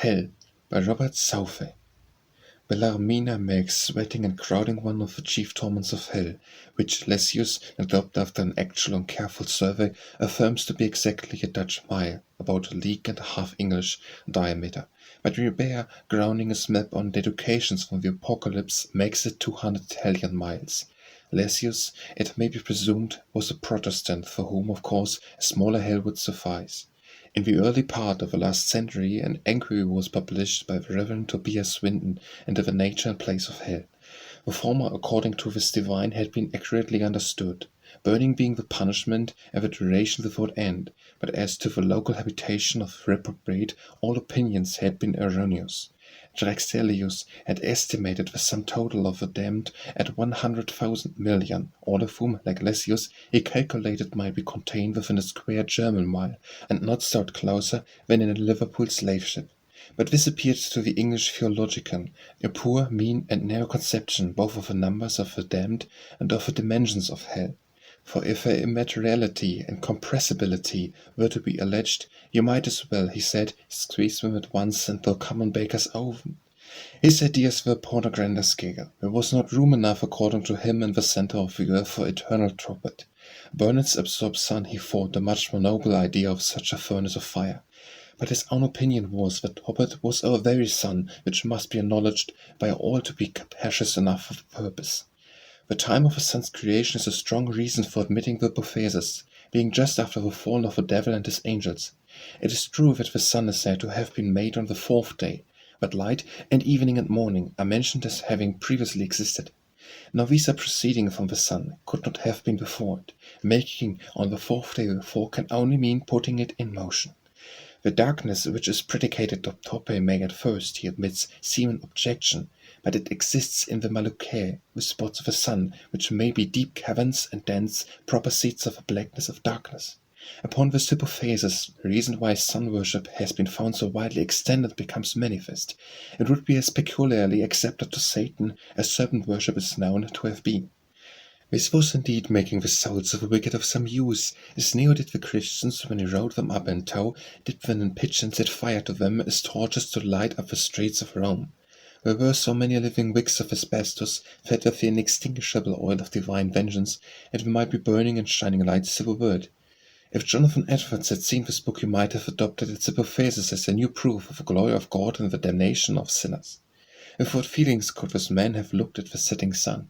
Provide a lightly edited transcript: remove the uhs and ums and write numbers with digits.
Hell by Robert Southey. Bellarmin makes sweating and crowding one of the chief torments of hell, which Lessius, adopted after an actual and careful survey, affirms to be exactly a Dutch mile, about a league and a half English diameter. But Ribera, grounding his map on deductions from the Apocalypse, makes it 200 Italian miles. Lessius, it may be presumed, was a Protestant, for whom, of course, a smaller hell would suffice. In the early part of the last century, an enquiry was published by the Reverend Tobias Swinden into the nature and place of hell. The former, according to this divine, had been accurately understood, burning being the punishment and the duration without end, but as to the local habitation of the reprobate, all opinions had been erroneous. Drexeluis had estimated the sum total of the damned at 100,000 million, all of whom, like Lessius, he calculated might be contained within a square German mile, and not stowed closer than in a Liverpool slave ship. But this appeared to the English Theologian a poor, mean, and narrow conception both of the numbers of the damned and of the dimensions of hell. For if her immateriality and compressibility were to be alleged, you might as well, he said, squeeze them at once into a common baker's oven. His ideas were upon a grander scale. There was not room enough, according to him, in the centre of the earth for eternal Tophet. Burnet's absorbed sun, he thought, a much more noble idea of such a furnace of fire. But his own opinion was that Tophet was our very sun, which must be acknowledged by all to be capacious enough for the purpose. The time of the sun's creation is a strong reason for admitting the hypothesis, being just after the fall of the devil and his angels. It is true that the sun is said to have been made on the fourth day, but light and evening and morning are mentioned as having previously existed. Now these are proceeding from the sun, could not have been before it. Making on the fourth day therefore can only mean putting it in motion. The darkness which is predicated of Tophet may at first, he admits, seem an objection, but it exists in the maculcæ, the spots of the sun, which may be deep caverns and dense, proper seats of the blackness of darkness. Upon this hypothesis, the reason why sun-worship has been found so widely extended becomes manifest. It would be as peculiarly accepted to Satan as serpent-worship is known to have been. This was indeed making the souls of the wicked of some use, as Neo did the Christians when he rode them up in tow, dipped them in pitch and set fire to them as torches to light up the streets of Rome. There were so many living wicks of asbestos, fed with the inextinguishable oil of divine vengeance, and they might be burning and shining lights to the world. If Jonathan Edwards had seen this book, he might have adopted its hypothesis as a new proof of the glory of God and the damnation of sinners. With what feelings could this man have looked at the setting sun?